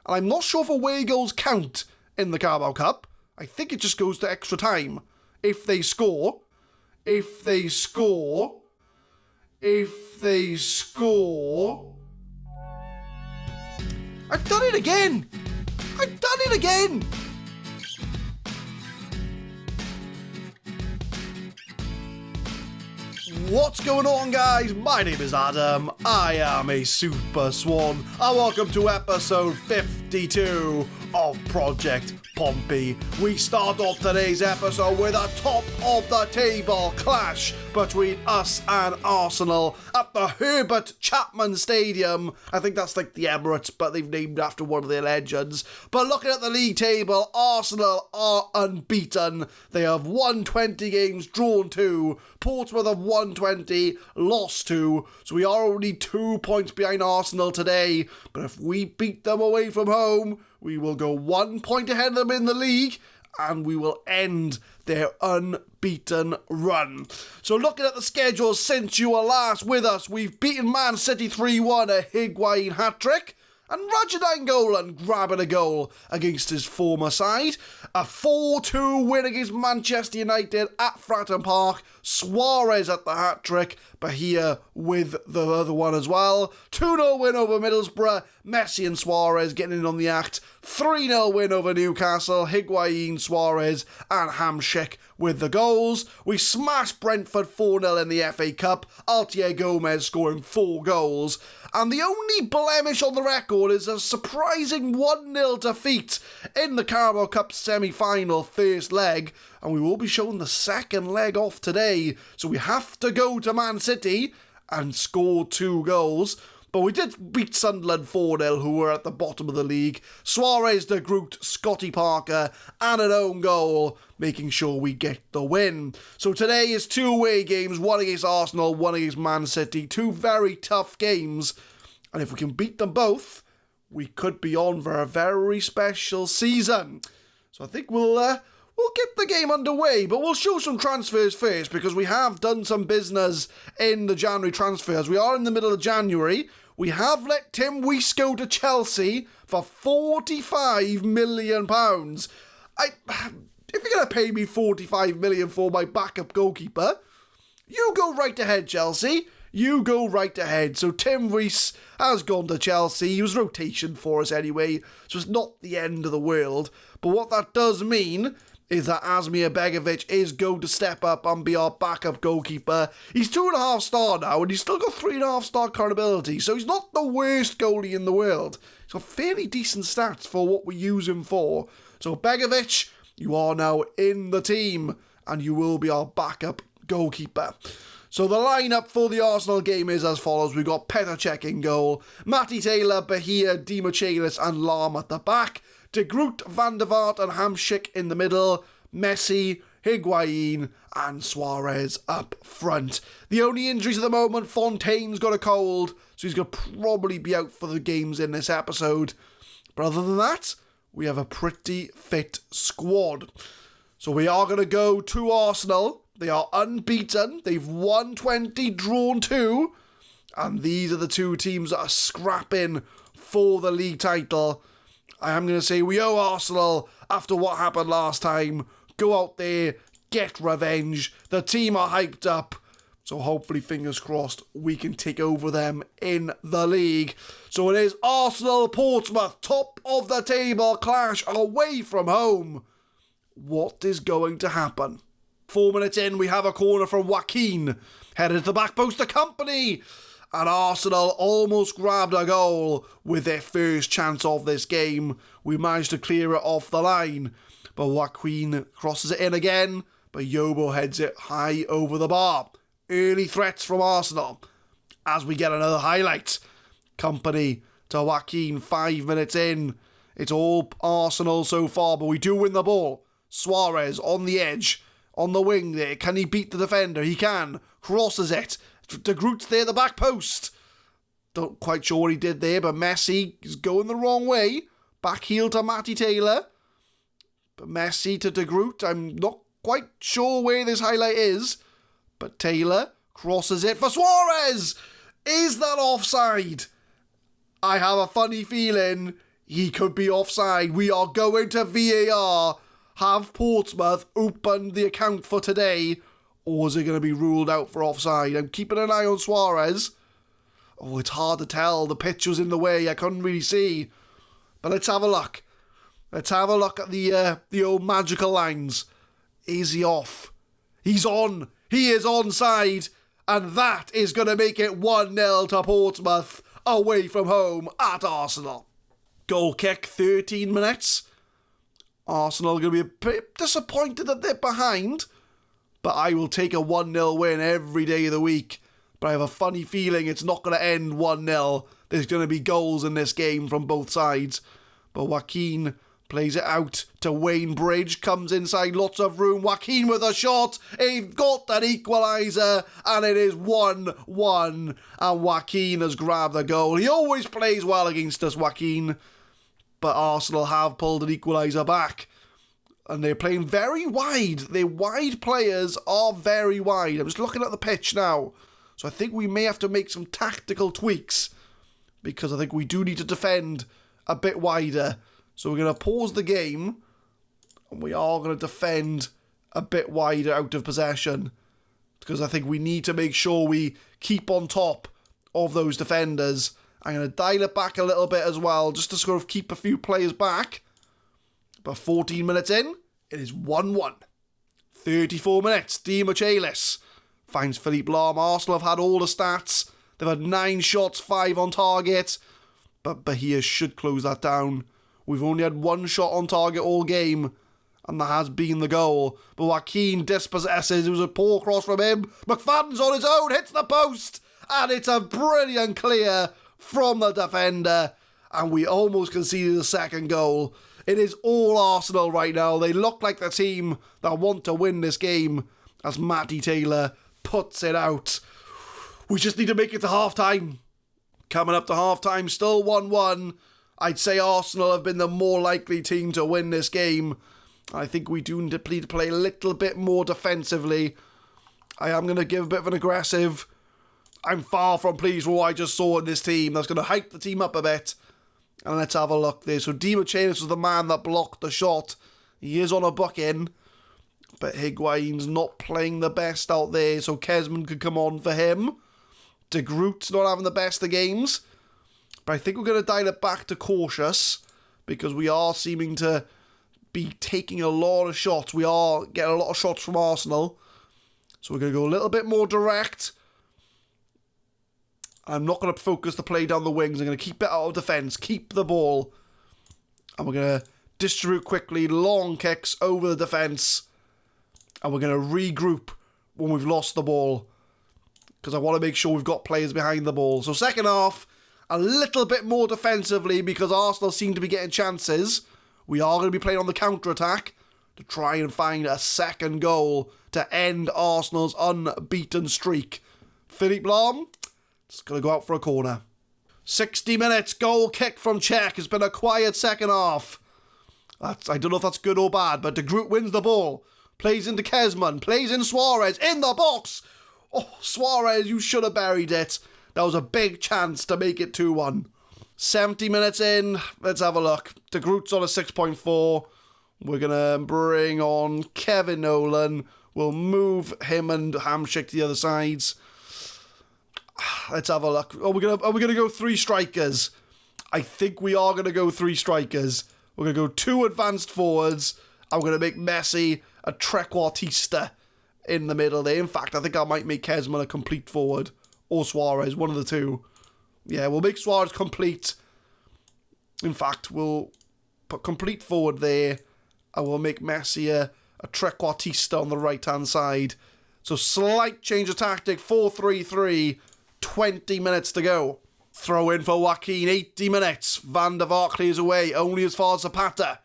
And I'm not sure if away goals count in the Carabao Cup. I think it just goes to extra time. If they score. I've done it again! What's going on, guys? My name is Adam. I am a Super Swan, and welcome to episode 52 of Project Pompey. We start off today's episode with a top-of-the-table clash between us and Arsenal at the Herbert Chapman Stadium. I think that's like the Emirates, but they've named after one of their legends. But looking at the league table, Arsenal are unbeaten. They have won 20 games, drawn 2. Portsmouth have won 20, lost 2. So we are only 2 points behind Arsenal today. But if we beat them away from home, we will go 1 point ahead of them in the league, and we will end their unbeaten run. So looking at the schedule since you were last with us, we've beaten Man City 3-1, a Higuain hat-trick, and Roger Nainggolan grabbing a goal against his former side. A 4-2 win against Manchester United at Fratton Park. Suarez at the hat-trick. Bahia with the other one as well. 2-0 win over Middlesbrough. Messi and Suarez getting in on the act. 3-0 win over Newcastle. Higuain, Suarez and Hamsik with the goals. We smashed Brentford 4-0 in the FA Cup. Altier Gomez scoring 4 goals. And the only blemish on the record is a surprising 1-0 defeat in the Carabao Cup Semi Final first leg. And we will be showing the second leg off today. So we have to go to Man City and score 2 goals. But we did beat Sunderland 4-0, who were at the bottom of the league. Suarez, De Groot, Scotty Parker, and an own goal, making sure we get the win. So today is 2 away games, 1 against Arsenal, 1 against Man City. 2 very tough games. And if we can beat them both, we could be on for a very special season. So I think we'll get the game underway, but we'll show some transfers first, because we have done some business in the January transfers. We are in the middle of January. We have let Tim Weiss go to Chelsea for £45 million. If you're going to pay me £45 million for my backup goalkeeper, you go right ahead, Chelsea. You go right ahead. So Tim Weiss has gone to Chelsea. He was rotation for us anyway, so it's not the end of the world. But what that does mean is that Asmir Begovic is going to step up and be our backup goalkeeper. He's 2.5 star now, and he's still got 3.5 star current ability, so he's not the worst goalie in the world. He's got fairly decent stats for what we use him for. So Begovic, you are now in the team, and you will be our backup goalkeeper. So the lineup for the Arsenal game is as follows. We've got Petr Cech in goal, Matty Taylor, Bahia, Dimichelis and Lahm at the back, De Groot, Van der Vaart and Hamsik in the middle, Messi, Higuain and Suarez up front. The only injuries at the moment, Fontaine's got a cold, so he's going to probably be out for the games in this episode. But other than that, we have a pretty fit squad. So we are going to go to Arsenal. They are unbeaten. They've won 20, drawn 2. And these are the 2 teams that are scrapping for the league title. I am going to say we owe Arsenal, after what happened last time, go out there, get revenge. The team are hyped up, so hopefully, fingers crossed, we can take over them in the league. So it is Arsenal-Portsmouth, top of the table clash away from home. What is going to happen? 4 minutes in, we have a corner from Joaquin, headed to the back post to Company. And Arsenal almost grabbed a goal with their first chance of this game. We managed to clear it off the line, but Joaquin crosses it in again, but Yobo heads it high over the bar. Early threats from Arsenal. As we get another highlight. Company to Joaquin 5 minutes in. It's all Arsenal so far, but we do win the ball. Suarez on the edge, on the wing there. Can he beat the defender? He can. Crosses it. De Groot's there, the back post. Don't quite sure what he did there, but Messi is going the wrong way. Back heel to Matty Taylor. But Messi to De Groot. I'm not quite sure where this highlight is. But Taylor crosses it for Suarez. Is that offside? I have a funny feeling He could be offside. We are going to VAR. Have Portsmouth opened the account for today, or is it going to be ruled out for offside? I'm keeping an eye on Suarez. Oh, it's hard to tell. The pitch was in the way. I couldn't really see. But let's have a look. Let's have a look at the old magical lines. Is he off? He's on. He is onside. And that is going to make it 1-0 to Portsmouth away from home at Arsenal. Goal kick, 13 minutes. Arsenal are going to be a bit disappointed that they're behind, but I will take a 1-0 win every day of the week. But I have a funny feeling it's not going to end 1-0. There's going to be goals in this game from both sides. But Joaquin plays it out to Wayne Bridge, comes inside, lots of room. Joaquin with a shot. He's got an equaliser, and it is 1-1. And Joaquin has grabbed the goal. He always plays well against us, Joaquin. But Arsenal have pulled an equaliser back. And they're playing very wide. Their wide players are very wide. I'm just looking at the pitch now. So I think we may have to make some tactical tweaks, because I think we do need to defend a bit wider. So we're going to pause the game, and we are going to defend a bit wider out of possession, because I think we need to make sure we keep on top of those defenders. I'm going to dial it back a little bit as well, just to sort of keep a few players back. But 14 minutes in, it is 1-1. 34 minutes, TheMadScientist finds Philippe Lahm. Arsenal have had all the stats. They've had 9 shots, 5 on target. But Bahia should close that down. We've only had 1 shot on target all game, and that has been the goal. But Joaquin dispossesses. It was a poor cross from him. McFadden's on his own, hits the post, and it's a brilliant clear from the defender, and we almost conceded a second goal. It is all Arsenal right now. They look like the team that want to win this game, as Matty Taylor puts it out. We just need to make it to half-time. Coming up to half-time, still 1-1. I'd say Arsenal have been the more likely team to win this game. I think we do need to play a little bit more defensively. I am going to give a bit of an aggressive. I'm far from pleased with what I just saw in this team. That's going to hype the team up a bit. And let's have a look there. So TheMadScientist was the man that blocked the shot. He is on a booking, but Higuain's not playing the best out there, so Kesman could come on for him. De Groot's not having the best of games. But I think we're going to dial it back to cautious, because we are seeming to be taking a lot of shots. We are getting a lot of shots from Arsenal. So we're going to go a little bit more direct. I'm not going to focus the play down the wings. I'm going to keep it out of defence, keep the ball. And we're going to distribute quickly, long kicks over the defence. And we're going to regroup when we've lost the ball, because I want to make sure we've got players behind the ball. So second half, a little bit more defensively, because Arsenal seem to be getting chances. We are going to be playing on the counter-attack to try and find a second goal to end Arsenal's unbeaten streak. Philippe Lahm just going to go out for a corner. 60 minutes, goal kick from Czech. Has been a quiet second half. I don't know if that's good or bad, but De Groot wins the ball. Plays into Kesman, plays in Suarez, in the box. Oh, Suarez, you should have buried it. That was a big chance to make it 2-1. 70 minutes in, let's have a look. De Groot's on a 6.4. We're going to bring on Kevin Nolan. We'll move him and Hamsik to the other sides. Let's have a look. Are we gonna go 3 strikers? I think we are going to go 3 strikers. We're going to go 2 advanced forwards. I'm going to make Messi a trequartista in the middle there. In fact, I think I might make Kesman a complete forward. Or Suarez, one of the two. Yeah, we'll make Suarez complete. In fact, we'll put complete forward there. And we'll make Messi a trequartista on the right-hand side. So slight change of tactic, 4-3-3. 20 minutes to go. Throw in for Joaquin, 80 minutes. Van der Vaart clears away, only as far as Zapata.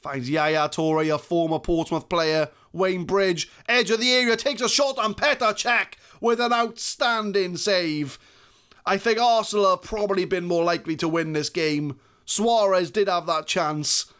Finds Yaya Toure, a former Portsmouth player. Wayne Bridge, edge of the area, takes a shot on Petr Cech with an outstanding save. I think Arsenal have probably been more likely to win this game. Suarez did have that chance,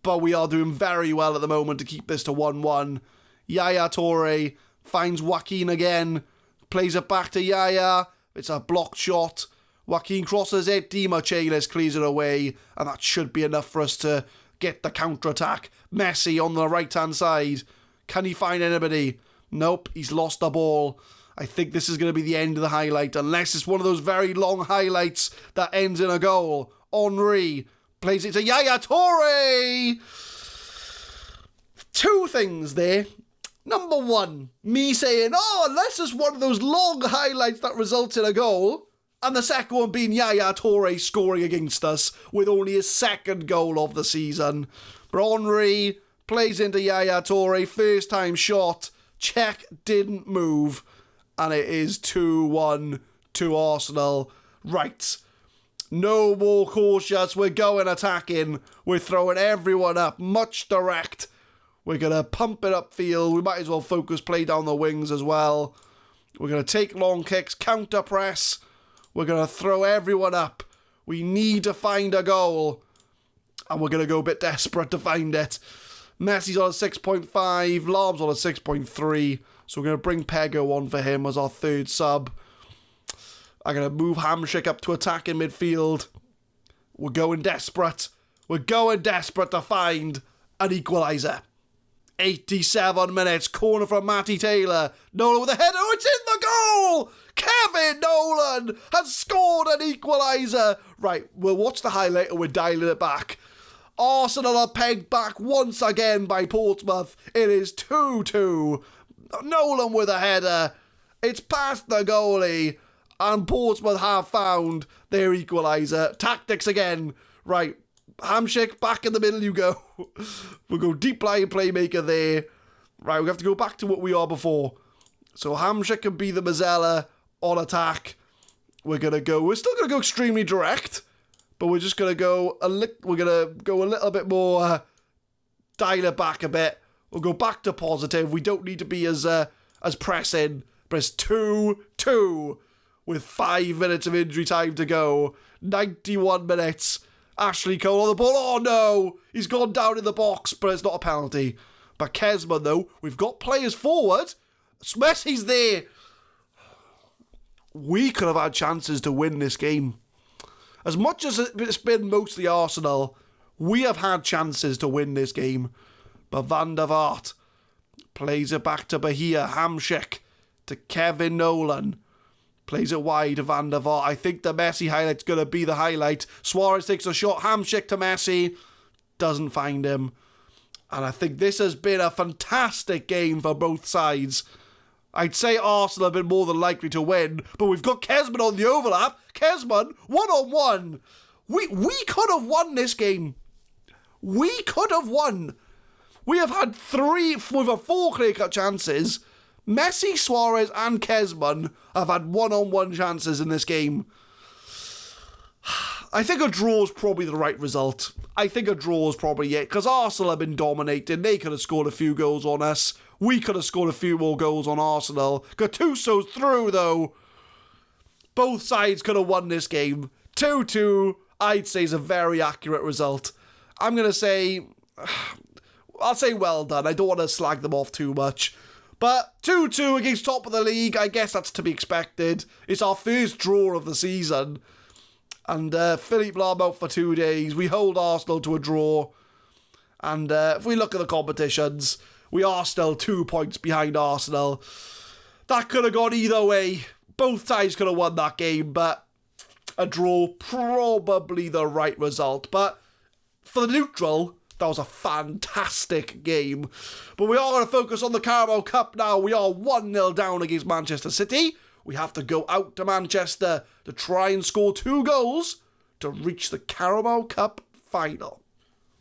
but we are doing very well at the moment to keep this to 1-1. Yaya Toure finds Joaquin again, plays it back to Yaya. It's a blocked shot. Joaquin crosses it, Di Michaelis clears it away, and that should be enough for us to get the counter-attack. Messi on the right-hand side. Can he find anybody? Nope, he's lost the ball. I think this is going to be the end of the highlight, unless it's one of those very long highlights that ends in a goal. Henry plays it to Yaya Toure. Two things there. Number one, me saying, unless it's one of those long highlights that results in a goal. And the second one being Yaya Toure scoring against us with only his second goal of the season. But Henry plays into Yaya Toure, first time shot. Check didn't move. And it is 2-1 to Arsenal. Right. No more cautious. We're going attacking. We're throwing everyone up. Much direct. We're going to pump it upfield. We might as well focus play down the wings as well. We're going to take long kicks, counter press. We're going to throw everyone up. We need to find a goal. And we're going to go a bit desperate to find it. Messi's on a 6.5. Larb's on a 6.3. So we're going to bring Pego on for him as our third sub. I'm going to move Hamsik up to attack in midfield. We're going desperate. We're going desperate to find an equaliser. 87 minutes, corner from Matty Taylor. Nolan with a header, it's in the goal! Kevin Nolan has scored an equaliser. Right, we'll watch the highlight and we're dialing it back. Arsenal are pegged back once again by Portsmouth. It is 2-2. Nolan with a header. It's past the goalie. And Portsmouth have found their equaliser. Tactics again. Right, Hamsik, back in the middle you go. We'll go deep line playmaker there. Right, we have to go back to what we are before. So Hamsik can be the Mazzella on attack. We're still going to go extremely direct. But we're just going to go a little bit more, dial it back a bit. We'll go back to positive. We don't need to be as pressing. But it's 2-2 with 5 minutes of injury time to go. 91 minutes. Ashley Cole on the ball. Oh no! He's gone down in the box, but it's not a penalty. But Kesman, though, we've got players forward. Messi's there. We could have had chances to win this game. As much as it's been mostly Arsenal, we have had chances to win this game. But Van der Vaart plays it back to Bahia. Hamsik to Kevin Nolan. Plays it wide to Van der Vaart. I think the Messi highlight's going to be the highlight. Suarez takes a shot. Hamsik to Messi. Doesn't find him. And I think this has been a fantastic game for both sides. I'd say Arsenal have been more than likely to win, but we've got Kesman on the overlap. Kesman, one-on-one. We could have won this game. We could have won. We have had 4 clear-cut chances. Messi, Suarez and Kesman have had one-on-one chances in this game. I think a draw is probably the right result. I think a draw is probably it, because Arsenal have been dominating. They could have scored a few goals on us. We could have scored a few more goals on Arsenal. Gattuso's through, though. Both sides could have won this game. 2-2, I'd say, is a very accurate result. I'm going to say... I'll say well done. I don't want to slag them off too much. But 2-2 against top of the league, I guess that's to be expected. It's our first draw of the season. And Philippe Lahm out for 2 days. We hold Arsenal to a draw. And if we look at the competitions, we are still 2 points behind Arsenal. That could have gone either way. Both sides could have won that game, but a draw, probably the right result. But for the neutral, that was a fantastic game. But we are going to focus on the Carabao Cup now. We are 1-0 down against Manchester City. We have to go out to Manchester to try and score 2 goals to reach the Carabao Cup final.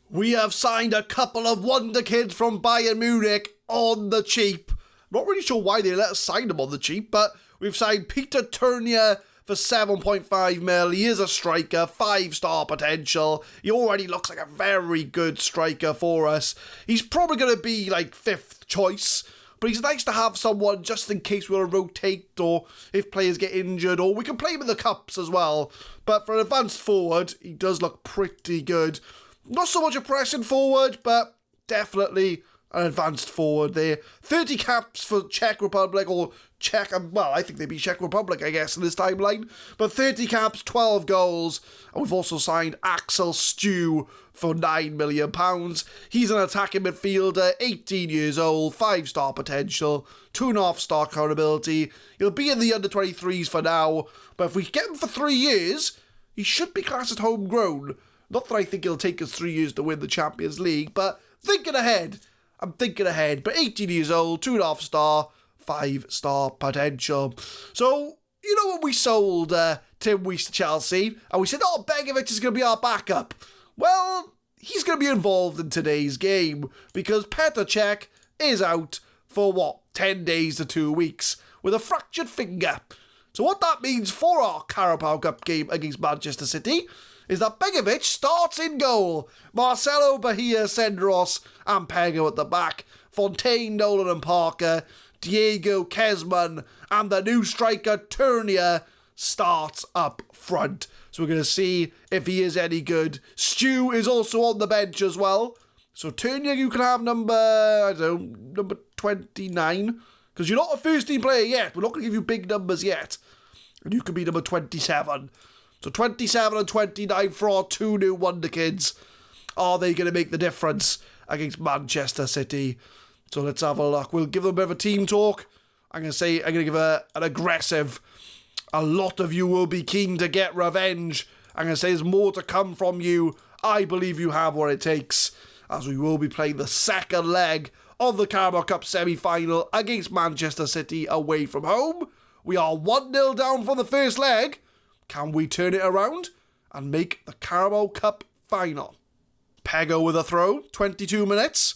We have signed a couple of wonder kids from Bayern Munich on the cheap. Not really sure why they let us sign them on the cheap, but we've signed Peter Turnier for 7.5 mil. He is a striker, 5-star potential. He already looks like a very good striker for us. He's probably going to be like 5th choice, but he's nice to have someone just in case we want to rotate or if players get injured, or we can play him in the cups as well. But for an advanced forward, he does look pretty good. Not so much a pressing forward, but definitely an advanced forward there. 30 caps for Czech Republic, or Czech, well, I think they'd be Czech Republic, I guess, in this timeline. But 30 caps, 12 goals. And we've also signed Axel Stew for £9 million. He's an attacking midfielder, 18 years old, 5-star potential, 2.5-star current ability. He'll be in the under-23s for now, but if we get him for 3 years, he should be classed as homegrown. Not that I think it'll take us 3 years to win the Champions League, but I'm thinking ahead. But 18 years old, 2.5-star, 5-star potential. So, you know when we sold Tim Weiss to Chelsea, and we said, Begovic is going to be our backup. Well, he's going to be involved in today's game, because Petr Cech is out for, 10 days to 2 weeks, with a fractured finger. So what that means for our Carabao Cup game against Manchester City is that Begovic starts in goal. Marcelo, Bahia, Senderos and Pego at the back. Fontaine, Nolan and Parker. Diego, Kezman and the new striker Turnier starts up front. So we're going to see if he is any good. Stew is also on the bench as well. So Turnier, you can have number 29. Because you're not a first team player yet. We're not going to give you big numbers yet. And you can be number 27. So 27 and 29 for our two new wonder kids. Are they going to make the difference against Manchester City? So let's have a look. We'll give them a bit of a team talk. I'm going to give an aggressive. A lot of you will be keen to get revenge. I'm going to say there's more to come from you. I believe you have what it takes. As we will be playing the second leg of the Carabao Cup Semi Final against Manchester City away from home. We are 1-0 down from the first leg. Can we turn it around and make the Carabao Cup final? Pego with a throw, 22 minutes.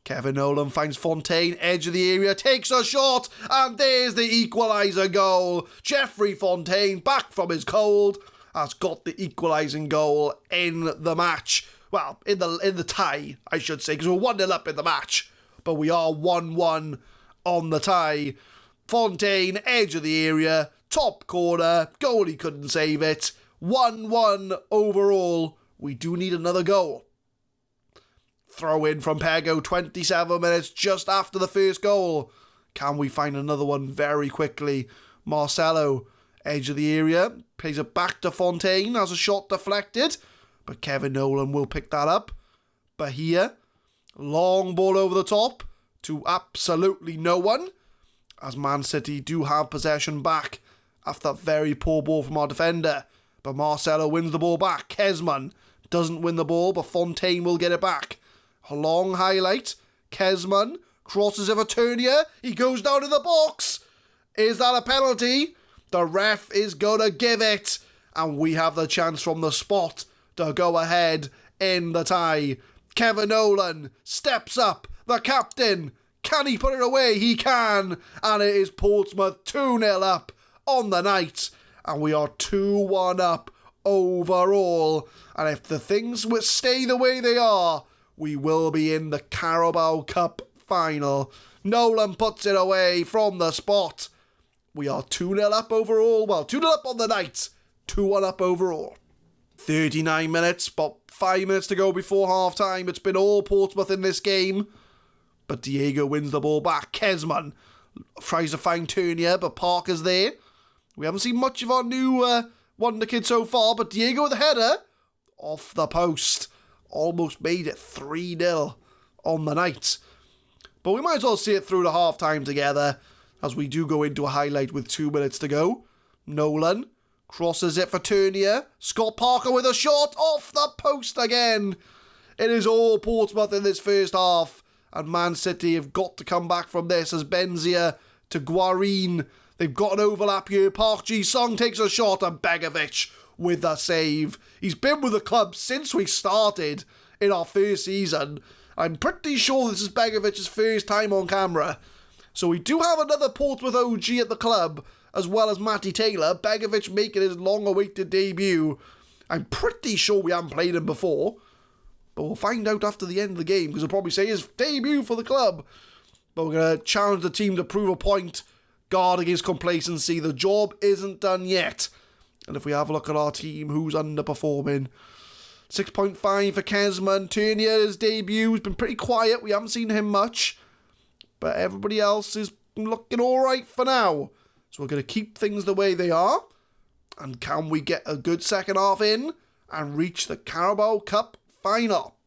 Kevin Nolan finds Fontaine, edge of the area, takes a shot, and there's the equaliser goal. Jeffrey Fontaine, back from his cold, has got the equalising goal in the match. Well, in the tie, I should say, because we're 1-0 up in the match. But we are 1-1 on the tie. Fontaine, edge of the area, top corner, goalie couldn't save it. 1-1 overall. We do need another goal. Throw in from Pego, 27 minutes just after the first goal. Can we find another one very quickly? Marcelo, edge of the area, plays it back to Fontaine, has a shot deflected, but Kevin Nolan will pick that up. Bahia, long ball over the top to absolutely no one, as Man City do have possession back after that very poor ball from our defender. But Marcelo wins the ball back. Kezman doesn't win the ball, but Fontaine will get it back. A long highlight. Kezman crosses it for Turnier. He goes down in the box. Is that a penalty? The ref is going to give it. And we have the chance from the spot to go ahead in the tie. Kevin Nolan steps up. The captain. Can he put it away? He can. And it is Portsmouth 2-0 up on the night. And we are 2-1 up overall. And if the things stay the way they are, we will be in the Carabao Cup final. Nolan puts it away from the spot. We are 2-0 up overall. Well, 2-0 up on the night. 2-1 up overall. 39 minutes, about 5 minutes to go before half-time. It's been all Portsmouth in this game. But Diego wins the ball back. Kezman tries to find Turnier, but Parker's there. We haven't seen much of our new wonder kid so far, but Diego with a header off the post. Almost made it 3-0 on the night. But we might as well see it through to half-time together, as we do go into a highlight with 2 minutes to go. Nolan crosses it for Turnier. Scott Parker with a shot off the post again. It is all Portsmouth in this first half, and Man City have got to come back from this as Benzia to Guarin. They've got an overlap here. Park Ji-sung takes a shot, and Begovic with a save. He's been with the club since we started in our first season. I'm pretty sure this is Begovic's first time on camera. So we do have another Portsmouth OG at the club, as well as Matty Taylor. Begovic making his long-awaited debut. I'm pretty sure we haven't played him before, but we'll find out after the end of the game, because he'll probably say his debut for the club. But we're going to challenge the team to prove a point, guard against complacency. The job isn't done yet. And if we have a look at our team, who's underperforming, 6.5 for Kesman. Turnier, his debut, has been pretty quiet. We haven't seen him much. But everybody else is looking alright for now. So we're going to keep things the way they are. And can we get a good second half in and reach the Carabao Cup Final?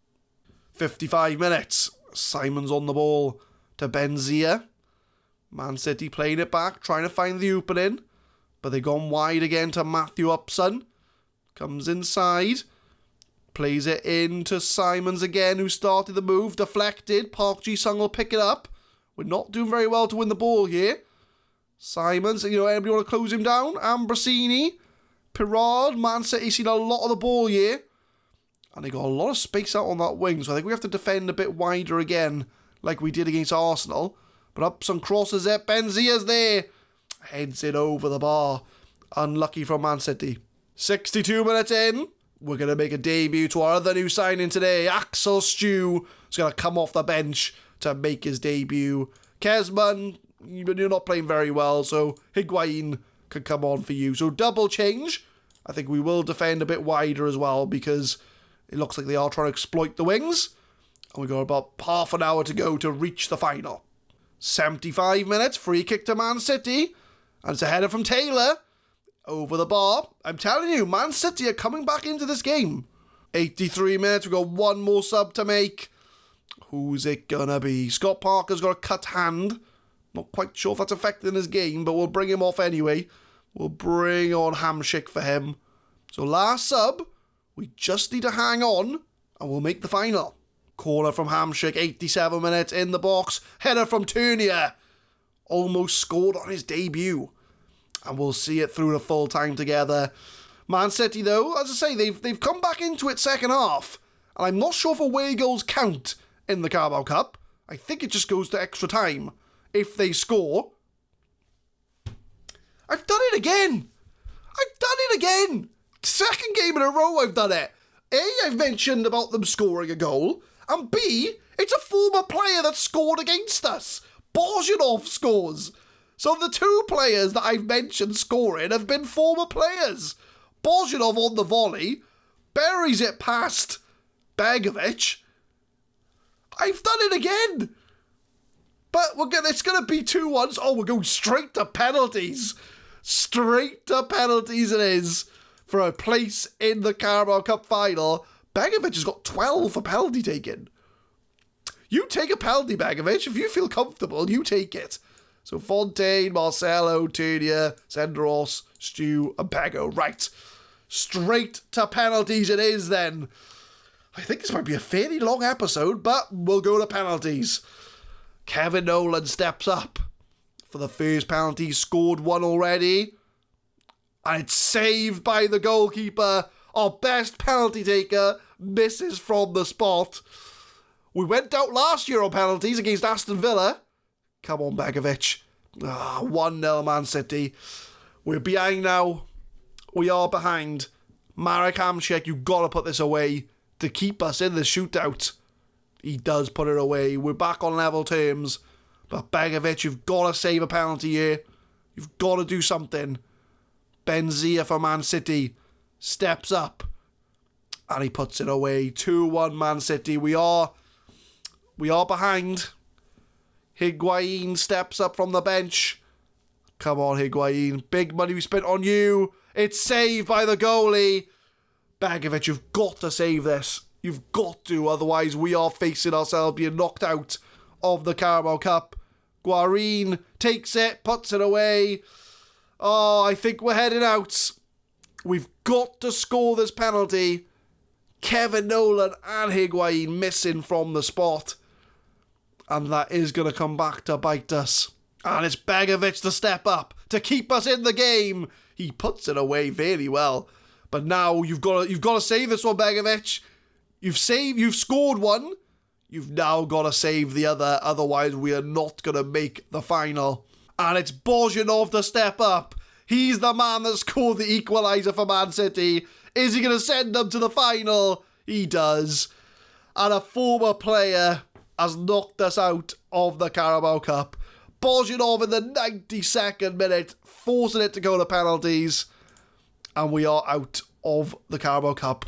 55 minutes. Simon's on the ball to Benzia. Man City playing it back, trying to find the opening. But they've gone wide again to Matthew Upson. Comes inside. Plays it in to Simons again, who started the move. Deflected. Park Ji-sung will pick it up. We're not doing very well to win the ball here. Simons, anybody want to close him down? Ambrosini. Pirard. Man City seen a lot of the ball here. And they got a lot of space out on that wing. So I think we have to defend a bit wider again, like we did against Arsenal. But Upson crosses it. Benzia's there. Heads it over the bar. Unlucky from Man City. 62 minutes in. We're going to make a debut to our other new signing today. Axel Stew is going to come off the bench to make his debut. Kesman, you're not playing very well, so Higuain could come on for you. So double change. I think we will defend a bit wider as well because it looks like they are trying to exploit the wings. And we've got about half an hour to go to reach the final. 75 minutes, free kick to Man City. And it's a header from Taylor. Over the bar. I'm telling you, Man City are coming back into this game. 83 minutes, we've got one more sub to make. Who's it gonna be? Scott Parker's got a cut hand. Not quite sure if that's affecting his game, but we'll bring him off anyway. We'll bring on Hamsik for him. So last sub, we just need to hang on, and we'll make the final. Corner from Hamsik, 87 minutes in the box. Header from Turnier. Almost scored on his debut. And we'll see it through the full time together. Man City, though, as I say, they've come back into it second half. And I'm not sure if away goals count in the Carabao Cup. I think it just goes to extra time if they score. I've done it again. Second game in a row I've done it. A, I've mentioned about them scoring a goal. And B, it's a former player that scored against us. Bozhanov scores. So the two players that I've mentioned scoring have been former players. Bozhanov on the volley, buries it past Begovic. I've done it again. But it's going to be 2-1. Oh, we're going straight to penalties. Straight to penalties it is for a place in the Carabao Cup final. Begovic has got 12 for penalty taking. You take a penalty, Begovic. If you feel comfortable, you take it. So Fontaine, Marcelo, Turnier, Senderos, Stew, and Pego. Right. Straight to penalties it is then. I think this might be a fairly long episode, but we'll go to penalties. Kevin Nolan steps up for the first penalty. Scored one already. And it's saved by the goalkeeper. Our best penalty taker misses from the spot. We went out last year on penalties against Aston Villa. Come on, Begovic. 1-0 Man City. We're behind now. We are behind. Marek Hamsik, you've got to put this away to keep us in the shootout. He does put it away. We're back on level terms. But Begovic, you've got to save a penalty here. You've got to do something. Benzia for Man City steps up. And he puts it away. 2-1 Man City. We are behind. Higuain steps up from the bench. Come on, Higuain. Big money we spent on you. It's saved by the goalie. Begovic, you've got to save this. You've got to, otherwise we are facing ourselves being knocked out of the Carabao Cup. Guarin takes it, puts it away. Oh, I think we're heading out. We've got to score this penalty. Kevin Nolan and Higuain missing from the spot. And that is going to come back to bite us. And it's Begovic to step up to keep us in the game. He puts it away very well. But now you've got to save this one, Begovic. You've scored one. You've now got to save the other. Otherwise, we are not going to make the final. And it's Bozhanov to step up. He's the man that scored the equaliser for Man City. Is he going to send them to the final? He does. And a former player has knocked us out of the Carabao Cup. Bozhanov in the 92nd minute, forcing it to go to penalties. And we are out of the Carabao Cup.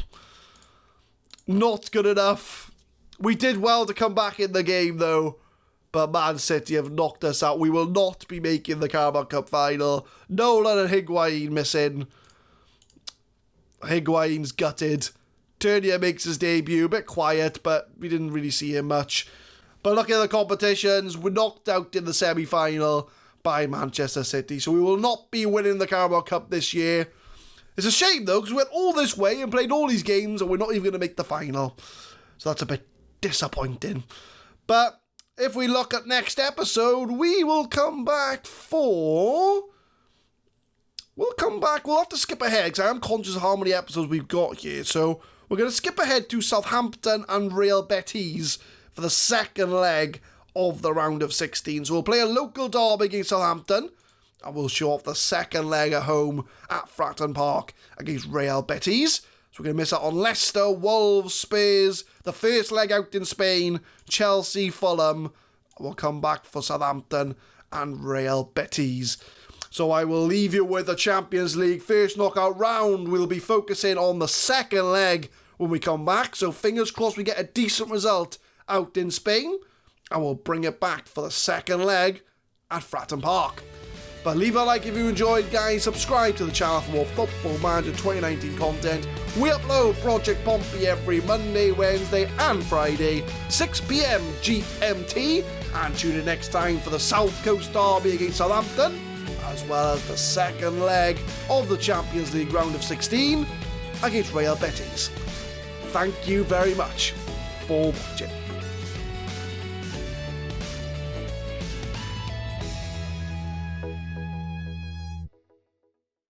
Not good enough. We did well to come back in the game, though. But Man City have knocked us out. We will not be making the Carabao Cup final. Nolan and Higuain missing. Higuain's gutted. Turnier makes his debut. A bit quiet, but we didn't really see him much. But looking at the competitions, we're knocked out in the semi-final by Manchester City. So we will not be winning the Carabao Cup this year. It's a shame, though, because we went all this way and played all these games and we're not even going to make the final. So that's a bit disappointing. But if we look at next episode, we will come back for... We'll have to skip ahead because I am conscious of how many episodes we've got here. So we're going to skip ahead to Southampton and Real Betis for the second leg of the round of 16. So we'll play a local derby against Southampton and we'll show off the second leg at home at Fratton Park against Real Betis. So we're going to miss out on Leicester, Wolves, Spurs, the first leg out in Spain, Chelsea, Fulham. We'll come back for Southampton and Real Betis. So I will leave you with the Champions League first knockout round. We'll be focusing on the second leg when we come back. So fingers crossed we get a decent result out in Spain. And we'll bring it back for the second leg at Fratton Park. But leave a like if you enjoyed, guys. Subscribe to the channel for more Football Manager 2019 content. We upload Project Pompey every Monday, Wednesday and Friday, 6 PM GMT. And tune in next time for the South Coast derby against Southampton, as well as the second leg of the Champions League round of 16 against Real Betis. Thank you very much for watching.